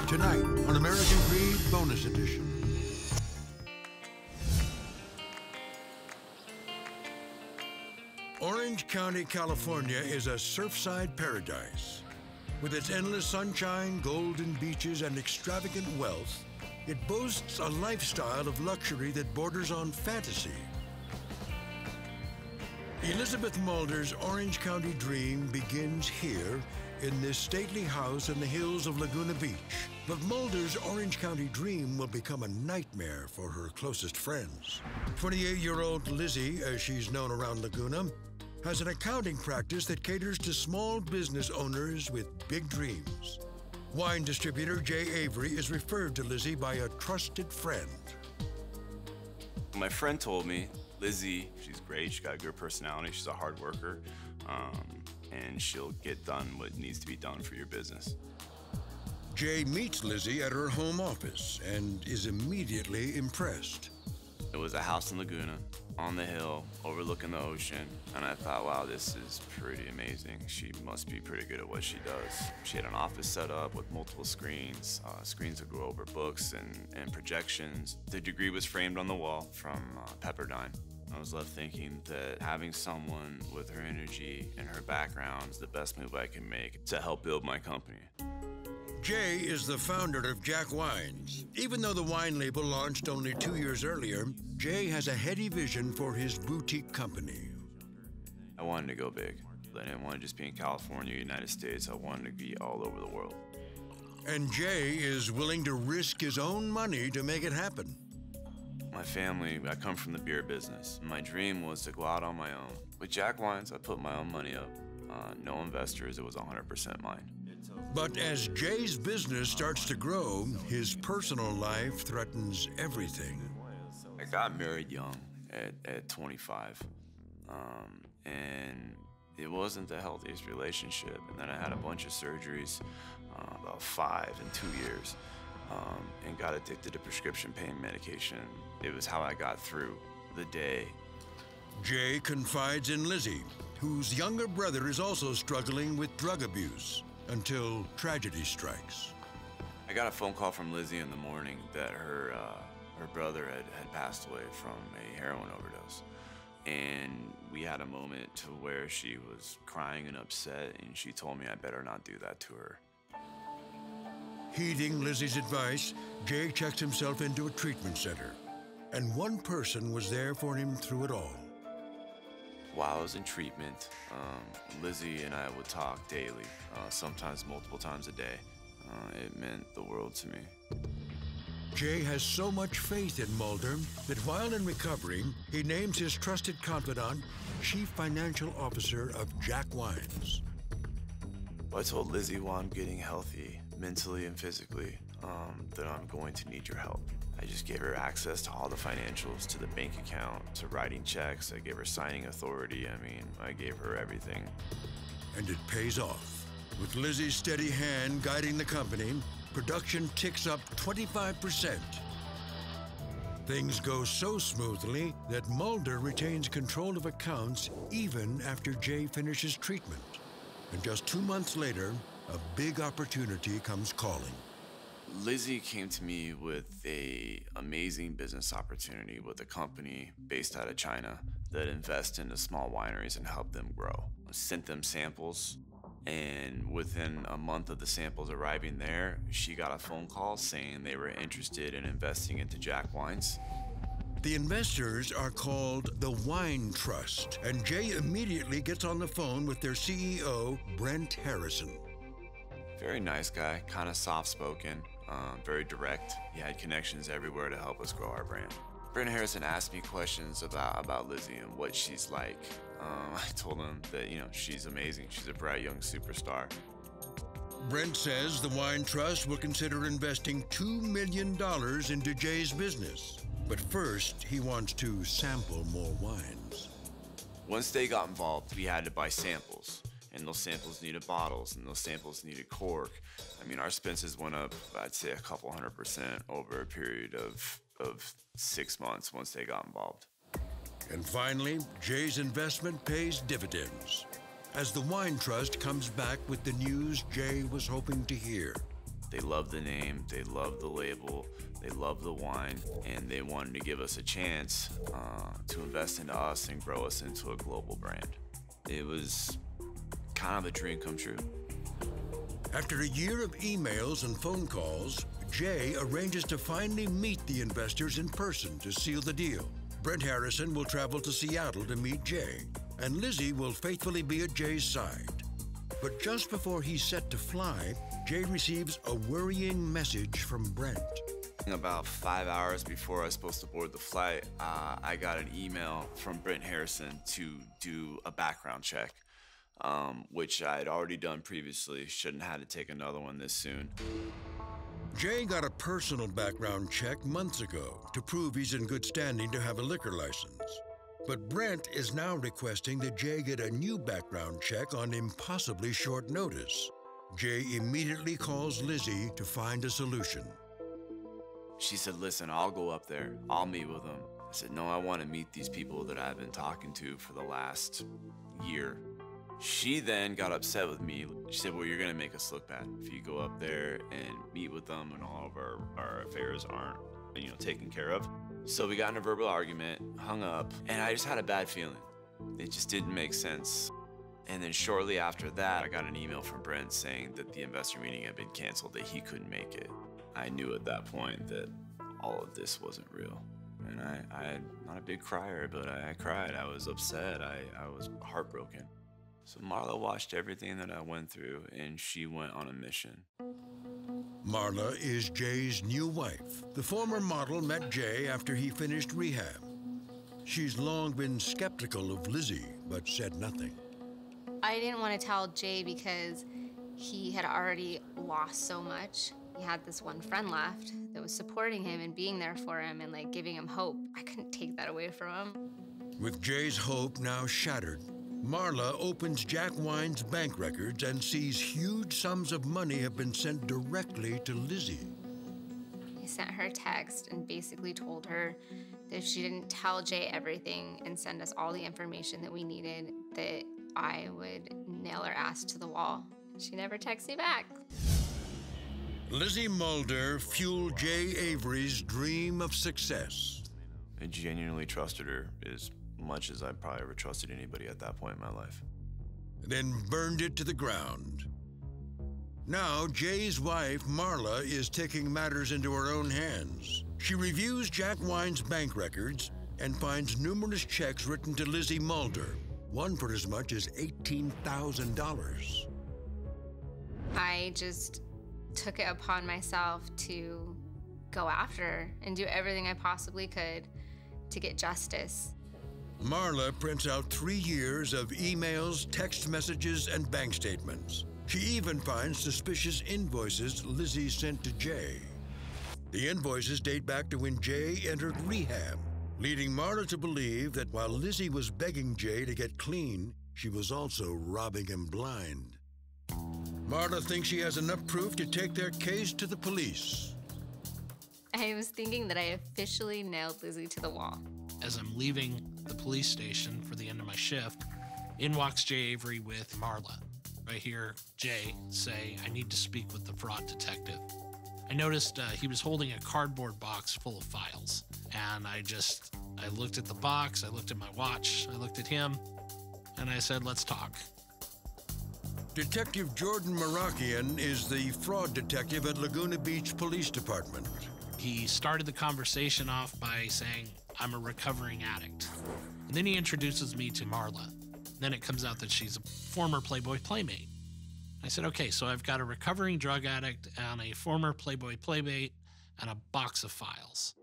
Tonight on American Greed Bonus Edition. Orange County, California is a surfside paradise. With its endless sunshine, golden beaches, and extravagant wealth, it boasts a lifestyle of luxury that borders on fantasy. Elizabeth Mulder's Orange County dream begins here in this stately house in the hills of Laguna Beach. But Mulder's Orange County dream will become a nightmare for her closest friends. 28-year-old Lizzie, as she's known around Laguna, has an accounting practice that caters to small business owners with big dreams. Wine distributor Jay Avery is referred to Lizzie by a trusted friend. My friend told me, Lizzie, she's great, she's got a good personality, she's a hard worker, and she'll get done what needs to be done for your business. Jay meets Lizzie at her home office and is immediately impressed. It was a house in Laguna, on the hill, overlooking the ocean, and I thought, wow, this is pretty amazing. She must be pretty good at what she does. She had an office set up with multiple screens, screens that go over books and projections. The degree was framed on the wall from Pepperdine. I was left thinking that having someone with her energy and her background is the best move I can make to help build my company. Jay is the founder of Jack Wines. Even though the wine label launched only 2 years earlier, Jay has a heady vision for his boutique company. I wanted to go big. I didn't want to just be in California, United States. I wanted to be all over the world. And Jay is willing to risk his own money to make it happen. My family, I come from the beer business. My dream was to go out on my own. With Jack Wines, I put my own money up. No investors, it was 100% mine. But as Jay's business starts to grow, his personal life threatens everything. I got married young at 25, and it wasn't the healthiest relationship. And then I had a bunch of surgeries, about 5 in 2 years, and got addicted to prescription pain medication. It was how I got through the day. Jay confides in Lizzie, whose younger brother is also struggling with drug abuse, until tragedy strikes. I got a phone call from Lizzie in the morning that her brother had passed away from a heroin overdose. And we had a moment to where she was crying and upset, and she told me I better not do that to her. Heeding Lizzie's advice, Jay checked himself into a treatment center, and one person was there for him through it all. While I was in treatment, Lizzie and I would talk daily, sometimes multiple times a day. It meant the world to me. Jay has so much faith in Mulder that while in recovery, he names his trusted confidant Chief Financial Officer of Jack Wines. I told Lizzie while I'm getting healthy, mentally and physically, that I'm going to need your help. I just gave her access to all the financials, to the bank account, to writing checks. I gave her signing authority. I mean, I gave her everything. And it pays off. With Lizzie's steady hand guiding the company, production ticks up 25%. Things go so smoothly that Mulder retains control of accounts even after Jay finishes treatment. And just 2 months later, a big opportunity comes calling. Lizzie came to me with an amazing business opportunity with a company based out of China that invests into small wineries and help them grow. I sent them samples, and within a month of the samples arriving there, she got a phone call saying they were interested in investing into Jack Wines. The investors are called the Wine Trust, and Jay immediately gets on the phone with their CEO, Brent Harrison. Very nice guy, kind of soft-spoken, very direct. He had connections everywhere to help us grow our brand. Brent Harrison asked me questions about Lizzie and what she's like. I told him that, she's amazing. She's a bright young superstar. Brent says the Wine Trust will consider investing $2 million into Jay's business. But first, he wants to sample more wines. Once they got involved, we had to buy samples. And those samples needed bottles, and those samples needed cork. I mean, our expenses went up, I'd say, a couple 100% over a period of 6 months once they got involved. And finally, Jay's investment pays dividends as the Wine Trust comes back with the news Jay was hoping to hear. They loved the name, they loved the label, they loved the wine, and they wanted to give us a chance to invest into us and grow us into a global brand. It was kind of a dream come true. After a year of emails and phone calls, Jay arranges to finally meet the investors in person to seal the deal. Brent Harrison will travel to Seattle to meet Jay, and Lizzie will faithfully be at Jay's side. But just before he's set to fly, Jay receives a worrying message from Brent. About 5 hours before I was supposed to board the flight, I got an email from Brent Harrison to do a background check, which I had already done previously. Shouldn't have had to take another one this soon. Jay got a personal background check months ago to prove he's in good standing to have a liquor license. But Brent is now requesting that Jay get a new background check on impossibly short notice. Jay immediately calls Lizzie to find a solution. She said, listen, I'll go up there. I'll meet with them. I said, no, I want to meet these people that I've been talking to for the last year. She then got upset with me. She said, well, you're going to make us look bad if you go up there and meet with them and all of our affairs aren't, taken care of. So we got in a verbal argument, hung up, and I just had a bad feeling. It just didn't make sense. And then shortly after that, I got an email from Brent saying that the investor meeting had been canceled, that he couldn't make it. I knew at that point that all of this wasn't real. And I'm not a big crier, but I cried. I was upset. I was heartbroken. So Marla watched everything that I went through, and she went on a mission. Marla is Jay's new wife. The former model met Jay after he finished rehab. She's long been skeptical of Lizzie, but said nothing. I didn't want to tell Jay because he had already lost so much. He had this one friend left that was supporting him and being there for him and giving him hope. I couldn't take that away from him. With Jay's hope now shattered, Marla opens Jack Wine's bank records and sees huge sums of money have been sent directly to Lizzie. I sent her a text and basically told her that if she didn't tell Jay everything and send us all the information that we needed, that I would nail her ass to the wall. She never texted me back. Lizzie Mulder fueled Jay Avery's dream of success. I genuinely trusted her as much as I probably ever trusted anybody at that point in my life. Then burned it to the ground. Now, Jay's wife, Marla, is taking matters into her own hands. She reviews Jack Wine's bank records and finds numerous checks written to Lizzie Mulder, one for as much as $18,000. I just took it upon myself to go after her and do everything I possibly could to get justice. Marla prints out 3 years of emails, text messages, and bank statements. She even finds suspicious invoices Lizzie sent to Jay. The invoices date back to when Jay entered rehab, leading Marla to believe that while Lizzie was begging Jay to get clean, she was also robbing him blind. Marla thinks she has enough proof to take their case to the police. I was thinking that I officially nailed Lizzie to the wall. As I'm leaving the police station for the end of my shift, in walks Jay Avery with Marla. I hear Jay say, I need to speak with the fraud detective. I noticed he was holding a cardboard box full of files. And I looked at the box, I looked at my watch, I looked at him, and I said, let's talk. Detective Jordan Merakian is the fraud detective at Laguna Beach Police Department. He started the conversation off by saying, I'm a recovering addict. And then he introduces me to Marla. Then it comes out that she's a former Playboy Playmate. I said, okay, so I've got a recovering drug addict and a former Playboy Playmate and a box of files.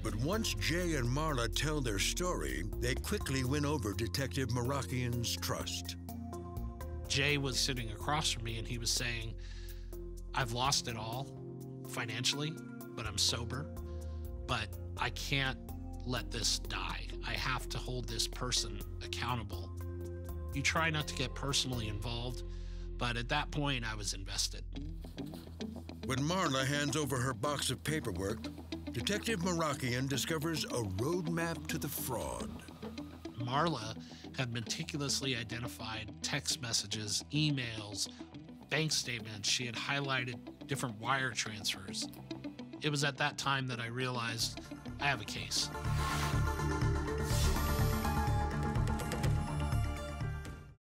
But once Jay and Marla tell their story, they quickly win over Detective Merakian's trust. Jay was sitting across from me and he was saying, I've lost it all financially, but I'm sober, but I can't let this die. I have to hold this person accountable. You try not to get personally involved, but at that point I was invested. When Marla hands over her box of paperwork, Detective Merakian discovers a roadmap to the fraud. Marla had meticulously identified text messages, emails, bank statements, she had highlighted different wire transfers. It was at that time that I realized I have a case.